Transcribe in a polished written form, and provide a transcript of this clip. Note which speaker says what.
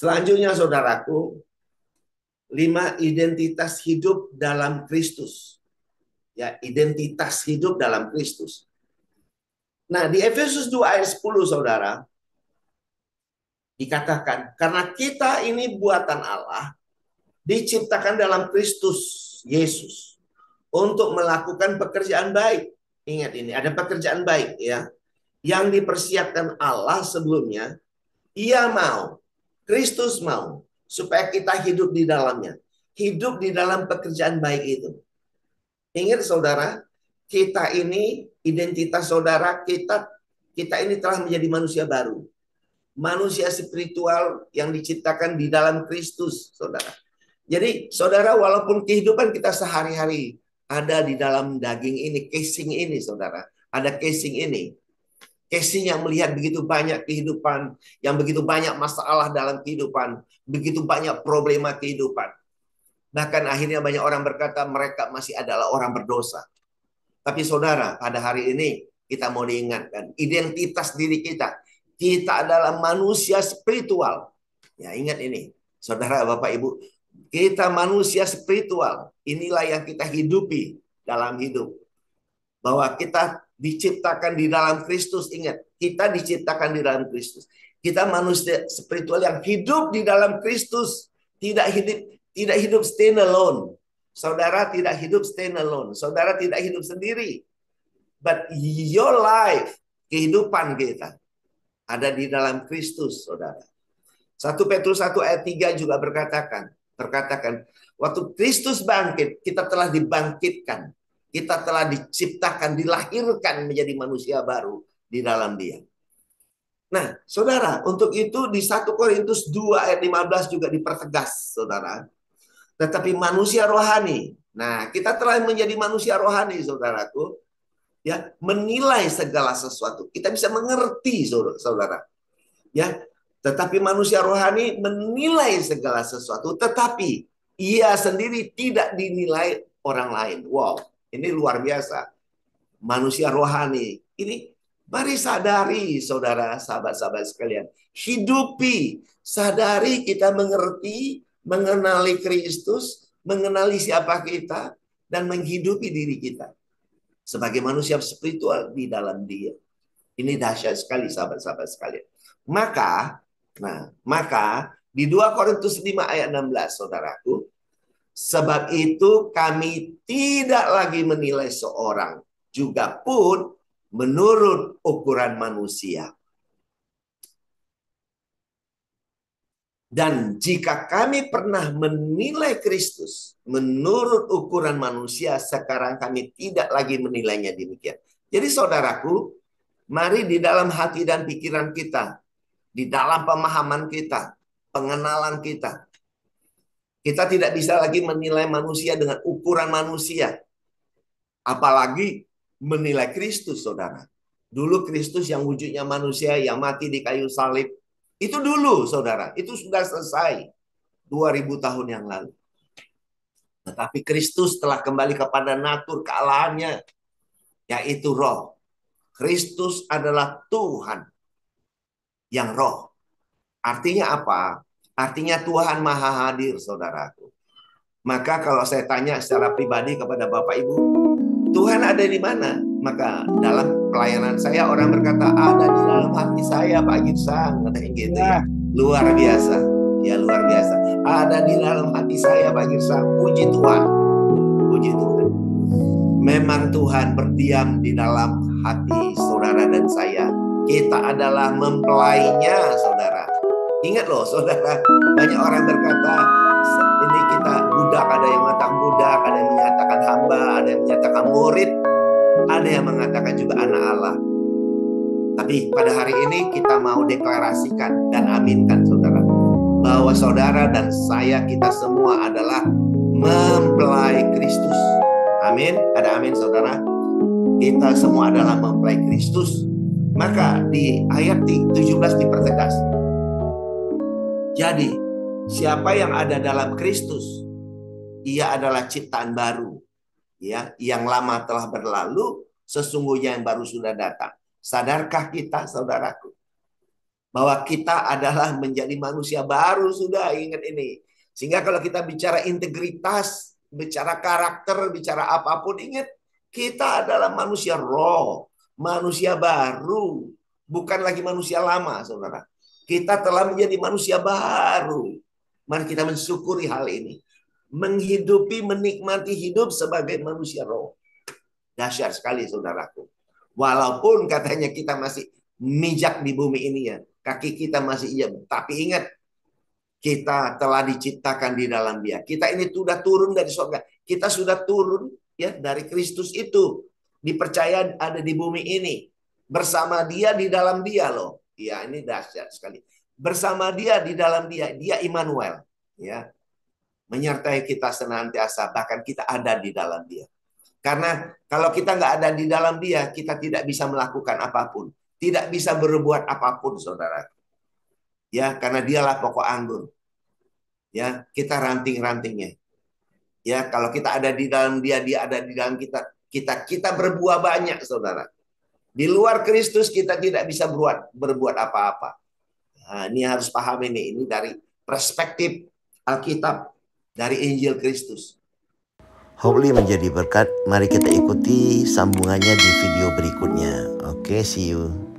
Speaker 1: Selanjutnya saudaraku, 5 identitas hidup dalam Kristus. Ya, identitas hidup dalam Kristus. Nah, di Efesus 2 ayat 10 saudara, dikatakan, karena kita ini buatan Allah, diciptakan dalam Kristus Yesus untuk melakukan pekerjaan baik. Ingat ini, ada pekerjaan baik ya, yang dipersiapkan Allah sebelumnya. Ia mau, Kristus mau, supaya kita hidup di dalamnya. Hidup di dalam pekerjaan baik itu. Ingat saudara, kita ini, identitas saudara, kita ini telah menjadi manusia baru. Manusia spiritual yang diciptakan di dalam Kristus, saudara. Jadi, saudara, walaupun kehidupan kita sehari-hari ada di dalam daging ini, casing ini, saudara. Ada casing ini. Casing yang melihat begitu banyak kehidupan, yang begitu banyak masalah dalam kehidupan, begitu banyak problema kehidupan. Bahkan akhirnya banyak orang berkata mereka masih adalah orang berdosa. Tapi saudara, pada hari ini kita mau diingatkan, identitas diri kita. Kita adalah manusia spiritual. Ya, ingat ini. Saudara, Bapak, Ibu, kita manusia spiritual. Inilah yang kita hidupi dalam hidup. Bahwa kita diciptakan di dalam Kristus. Ingat, kita diciptakan di dalam Kristus. Kita manusia spiritual yang hidup di dalam Kristus. Tidak hidup stand alone. Saudara tidak hidup stand alone. Saudara tidak hidup sendiri. But your life, kehidupan kita, ada di dalam Kristus, saudara. 1 Petrus 1 ayat 3 juga berkatakan, waktu Kristus bangkit, kita telah dibangkitkan. Kita telah diciptakan, dilahirkan menjadi manusia baru di dalam Dia. Nah, saudara, untuk itu di 1 Korintus 2 ayat 15 juga dipertegas, saudara. Tetapi manusia rohani. Nah, kita telah menjadi manusia rohani, saudaraku. Ya, menilai segala sesuatu. Kita bisa mengerti, saudara. Ya, tetapi manusia rohani menilai segala sesuatu, tetapi ia sendiri tidak dinilai orang lain. Wow, ini luar biasa. Manusia rohani. Ini mari sadari, saudara, sahabat-sahabat sekalian. Hidupi, sadari kita mengerti, mengenali Kristus, mengenali siapa kita, dan menghidupi diri kita sebagai manusia spiritual di dalam Dia. Ini dahsyat sekali, sahabat-sahabat sekalian. Maka di 2 Korintus 5 ayat 16, saudaraku, sebab itu kami tidak lagi menilai seorang juga pun menurut ukuran manusia. Dan jika kami pernah menilai Kristus menurut ukuran manusia, sekarang kami tidak lagi menilainya demikian. Jadi saudaraku, mari di dalam hati dan pikiran kita, di dalam pemahaman kita, pengenalan kita, kita tidak bisa lagi menilai manusia dengan ukuran manusia. Apalagi menilai Kristus, saudara. Dulu Kristus yang wujudnya manusia, yang mati di kayu salib, itu dulu, saudara. Itu sudah selesai 2000 tahun yang lalu. Tetapi Kristus telah kembali kepada natur kealahannya, yaitu roh. Kristus adalah Tuhan yang roh. Artinya apa? Artinya Tuhan maha hadir, saudaraku. Maka kalau saya tanya secara pribadi kepada Bapak Ibu, Tuhan ada di mana? Maka dalam pelayanan saya orang berkata, ada di dalam hati saya, Pak Gibson, katanya gitu ya. Luar biasa. Ya, luar biasa. Ada di dalam hati saya, Pak Gibson. Puji Tuhan. Puji Tuhan. Memang Tuhan berdiam di dalam hati saudara dan saya. Kita adalah mempelainya, saudara. Ingat loh, saudara. Banyak orang berkata, ini kita budak, ada yang mengatakan budak, ada yang menyatakan hamba, ada yang menyatakan murid, ada yang mengatakan juga anak Allah. Tapi pada hari ini kita mau deklarasikan dan aminkan, saudara, bahwa saudara dan saya, kita semua adalah mempelai Kristus. Amin. Ada amin, saudara. Kita semua adalah mempelai Kristus. Maka di ayat 17 dipertegas. Jadi, siapa yang ada dalam Kristus, ia adalah ciptaan baru. Ya, yang lama telah berlalu, sesungguhnya yang baru sudah datang. Sadarkah kita, saudaraku? bahwa kita adalah menjadi manusia baru, sudah ingat ini. Sehingga kalau kita bicara integritas, bicara karakter, bicara apapun, ingat kita adalah manusia roh, manusia baru, bukan lagi manusia lama, saudara. Kita telah menjadi manusia baru. Mari kita mensyukuri hal ini. Menghidupi, menikmati hidup sebagai manusia roh. Dahsyat sekali, saudaraku. Walaupun katanya kita masih mijak di bumi ini ya, kaki kita masih iya, tapi ingat kita telah diciptakan di dalam Dia. Kita ini sudah turun dari surga. Kita sudah turun ya dari Kristus itu. Dipercaya ada di bumi ini. Bersama Dia di dalam Dia loh. Ya, ini dahsyat sekali. Bersama Dia di dalam Dia. Dia Immanuel, ya. Menyertai kita senantiasa, bahkan kita ada di dalam Dia. Karena kalau kita nggak ada di dalam Dia, kita tidak bisa melakukan apapun. Tidak bisa berbuat apapun, saudara. Ya, karena Dialah pokok anggur. Ya, kita ranting-rantingnya. Ya, kalau kita ada di dalam Dia, Dia ada di dalam kita. Kita berbuah banyak, saudara. Di luar Kristus kita tidak bisa berbuat apa-apa. Nah, ini harus paham ini. Ini dari perspektif Alkitab, dari Injil Kristus.
Speaker 2: Hopefully menjadi berkat. Mari kita ikuti sambungannya di video berikutnya. Oke, see you.